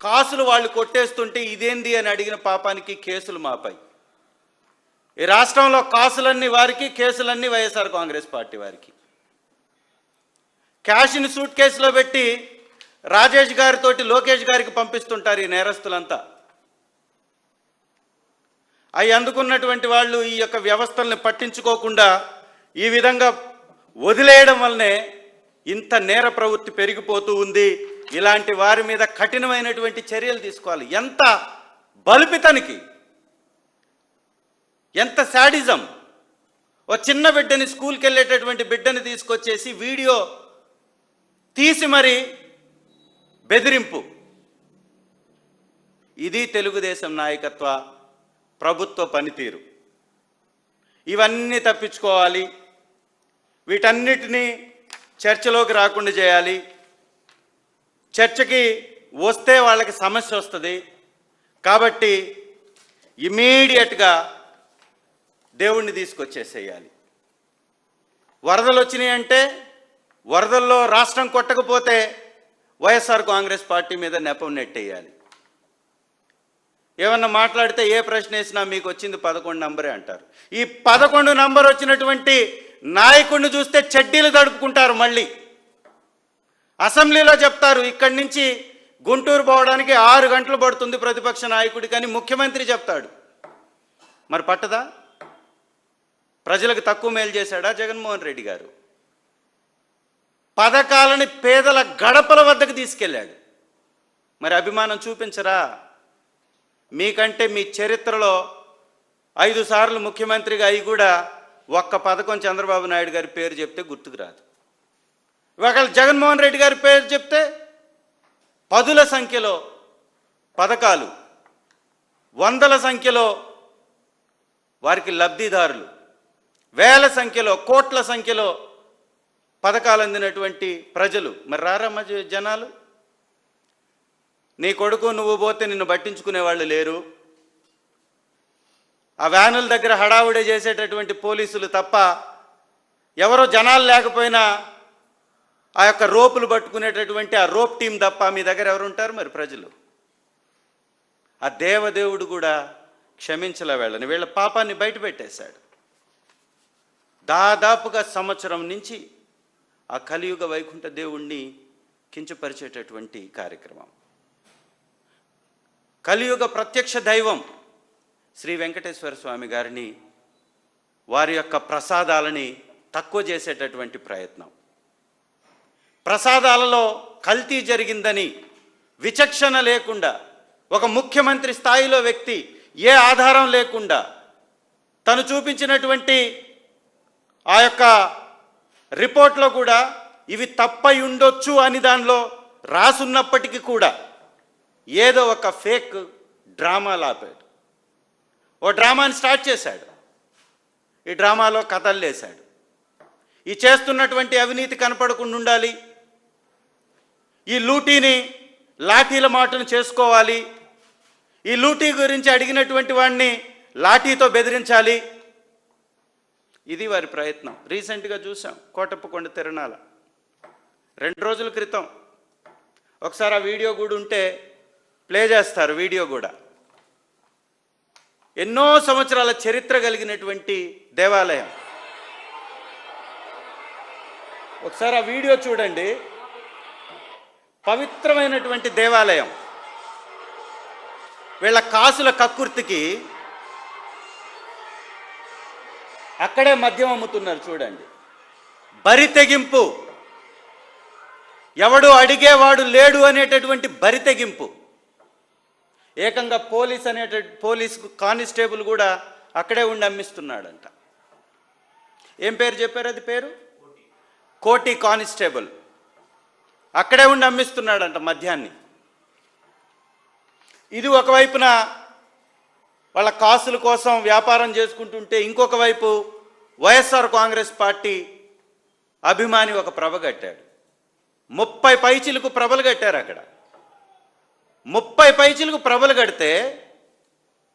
కాసులు వాళ్ళు కొట్టేస్తుంటే ఇదేంది అని అడిగిన పాపానికి కేసులు మాపై. ఈ రాష్ట్రంలో కాసులన్నీ వారికి, కేసులన్నీ వైఎస్ఆర్ కాంగ్రెస్ పార్టీ వారికి. క్యాష్ని సూట్ కేసులో పెట్టి రాజేష్ గారితోటి లోకేష్ గారికి పంపిస్తుంటారు ఈ నేరస్తులంతా. అవి అందుకున్నటువంటి వాళ్ళు ఈ యొక్క వ్యవస్థల్ని పట్టించుకోకుండా ఈ విధంగా వదిలేయడం వల్లనే ఇంత నేర ప్రవృత్తి పెరిగిపోతూ ఉంది. ఇలాంటి వారి మీద కఠినమైనటువంటి చర్యలు తీసుకోవాలి. ఎంత బలిపితనికి, ఎంత శాడిజం! ఓ చిన్న బిడ్డని, స్కూల్కి వెళ్ళేటటువంటి బిడ్డని తీసుకొచ్చేసి వీడియో తీసి మరి బెదిరింపు. ఇది తెలుగుదేశం నాయకత్వ ప్రభుత్వ పనితీరు. ఇవన్నీ తప్పించుకోవాలి. వీటన్నిటినీ చర్చలోకి రాకుండా చేయాలి. చర్చకి వస్తే వాళ్ళకి సమస్య వస్తుంది. కాబట్టి ఇమీడియట్గా దేవుణ్ణి తీసుకొచ్చేసేయాలి. వరదలు వచ్చినాయి అంటే వరదల్లో రాష్ట్రం కొట్టకపోతే వైఎస్ఆర్ కాంగ్రెస్ పార్టీ మీద నెపం నెట్టేయాలి. ఏమన్నా మాట్లాడితే ఏ ప్రశ్న వేసినా మీకు వచ్చింది 11 నంబరే అంటారు. ఈ 11 నంబర్ వచ్చినటువంటి నాయకుడిని చూస్తే చెడ్డీలు తడుపుకుంటారు. మళ్ళీ అసెంబ్లీలో చెప్తారు ఇక్కడి నుంచి గుంటూరు పోవడానికి 6 గంటలు పడుతుంది ప్రతిపక్ష నాయకుడికి అని ముఖ్యమంత్రి చెప్తాడు. మరి పట్టదా? ప్రజలకు తక్కువ మేలు చేశాడా జగన్మోహన్ రెడ్డి గారు? పథకాలని పేదల గడపల వద్దకు తీసుకెళ్ళాడు. మరి అభిమానం చూపించరా? మీకంటే మీ చరిత్రలో 5 సార్లు ముఖ్యమంత్రిగా అయి కూడా ఒక్క పథకం చంద్రబాబు నాయుడు గారి పేరు చెప్తే గుర్తుకు రాదు. ఒకవేళ జగన్మోహన్ రెడ్డి గారి పేరు చెప్తే పదుల సంఖ్యలో పథకాలు, వందల సంఖ్యలో వారికి లబ్ధిదారులు, వేల సంఖ్యలో, కోట్ల సంఖ్యలో పథకాలు అందినటువంటి ప్రజలు. మరి రారా జనాలు? నీ కొడుకు నువ్వు పోతే నిన్ను పట్టించుకునే వాళ్ళు లేరు. ఆ వ్యానుల దగ్గర హడావుడే చేసేటటువంటి పోలీసులు తప్ప ఎవరో జనాలు లేకపోయినా ఆ యొక్క రోపులు పట్టుకునేటటువంటి ఆ రోప్ టీం తప్ప మీ దగ్గర ఎవరు ఉంటారు? మరి ప్రజలు. ఆ దేవదేవుడు కూడా క్షమించలే వీళ్ళని. వీళ్ళ పాపాన్ని బయట పెట్టేశాడు. దాదాపుగా సంవత్సరం నుంచి ఆ కలియుగ వైకుంఠ దేవుణ్ణి కించపరిచేటటువంటి కార్యక్రమం. కలియుగ ప్రత్యక్ష దైవం శ్రీ వెంకటేశ్వర స్వామి గారిని, వారి యొక్క ప్రసాదాలని తక్కువ చేసేటటువంటి ప్రయత్నం. ప్రసాదాలలో కల్తీ జరిగిందని విచక్షణ లేకుండా ఒక ముఖ్యమంత్రి స్థాయిలో వ్యక్తి ఏ ఆధారం లేకుండా తను చూపించినటువంటి ఆ యొక్క రిపోర్ట్లో కూడా ఇవి తప్పై ఉండొచ్చు అని దానిలో రాసున్నప్పటికీ కూడా ఏదో ఒక ఫేక్ డ్రామా లాపాడు. ఓ డ్రామాని స్టార్ట్ చేశాడు. ఈ డ్రామాలో కథలు లేశాడు. ఈ చేస్తున్నటువంటి అవినీతి కనపడకుండా ఉండాలి, ఈ లూటీని లాఠీల మాటను చేసుకోవాలి, ఈ లూటీ గురించి అడిగినటువంటి వాడిని లాఠీతో బెదిరించాలి. ఇది వారి ప్రయత్నం. రీసెంట్గా చూసాం కోటప్పకొండ తిరణాల 2 రోజుల క్రితం. ఒకసారి ఆ వీడియో కూడా ఉంటే ప్లే చేస్తారు. వీడియో కూడా ఎన్నో సంవత్సరాల చరిత్ర కలిగినటువంటి దేవాలయం. ఒకసారి ఆ వీడియో చూడండి. పవిత్రమైనటువంటి దేవాలయం. వీళ్ళ కాసుల కక్కుర్తికి అక్కడే మద్యం అమ్ముతున్నారు చూడండి. బరి తెగింపు, ఎవడు అడిగేవాడు లేడు అనేటటువంటి బరి తెగింపు. ఏకంగా పోలీస్ కానిస్టేబుల్ కూడా అక్కడే ఉండి అమ్మిస్తున్నాడంట. ఏం పేరు చెప్పారు? అది పేరు కోటి కానిస్టేబుల్. అక్కడే ఉండి అమ్మిస్తున్నాడంట మద్యాన్ని. ఇది ఒకవైపున వాళ్ళ కాసుల కోసం వ్యాపారం చేసుకుంటుంటే, ఇంకొక వైపు వైఎస్ఆర్ కాంగ్రెస్ పార్టీ అభిమాని ఒక ప్రభ కట్టాడు. 30 పైచిలకు ప్రభలు కట్టారు అక్కడ. 30 పైచిలకు ప్రభలు కడితే,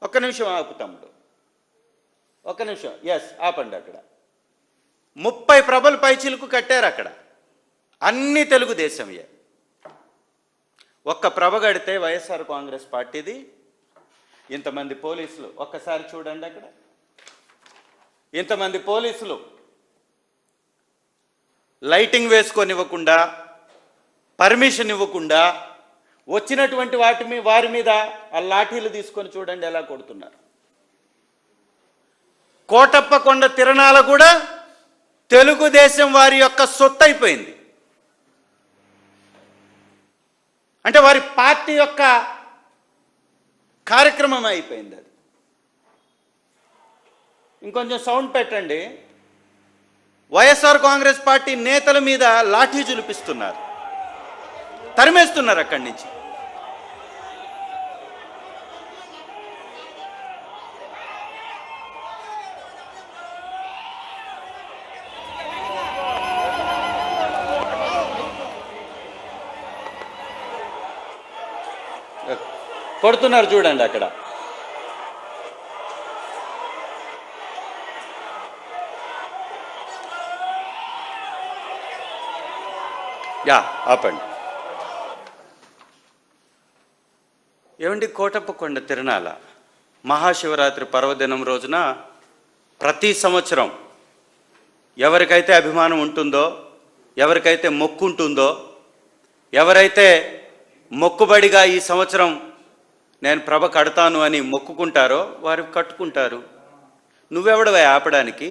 ఒక్క నిమిషం ఆపు తమ్ముడు, ఒక్క నిమిషం, ఎస్ ఆపండి. అక్కడ 30 ప్రభలు పైచిలకు కట్టారు అక్కడ. అన్ని తెలుగుదేశంయే. ఒక్క ప్రభ కడితే వైఎస్ఆర్ కాంగ్రెస్ పార్టీది ఇంతమంది పోలీసులు, ఒక్కసారి చూడండి అక్కడ ఇంతమంది పోలీసులు లైటింగ్ వేసుకొని ఇవ్వకుండా, పర్మిషన్ ఇవ్వకుండా వచ్చినటువంటి వారి మీద ఆ లాఠీలు తీసుకొని చూడండి ఎలా కొడుతున్నారు. కోటప్ప కొండ తిరణాల కూడా తెలుగుదేశం వారి యొక్క సొత్తు అయిపోయింది. అంటే వారి పార్టీ యొక్క కార్యక్రమం అయిపోయింది అది. ఇంకొంచెం సౌండ్ పెట్టండి. వైఎస్ఆర్ కాంగ్రెస్ పార్టీ నేతల మీద లాఠీ జులిపిస్తున్నారు, తరిమేస్తున్నారు అక్కడి నుంచి. కొడుతున్నారు చూడండి అక్కడ. ఆపండి. ఏమండి, కోటప్ప కొండ తిరణాల మహాశివరాత్రి పర్వదినం రోజున ప్రతి సంవత్సరం ఎవరికైతే అభిమానం ఉంటుందో, ఎవరికైతే మొక్కు ఉంటుందో, ఎవరైతే మొక్కుబడిగా ఈ సంవత్సరం నేను ప్రభ కడతాను అని మొక్కుకుంటారో వారు కట్టుకుంటారు. నువ్వెవడవే ఆపడానికి?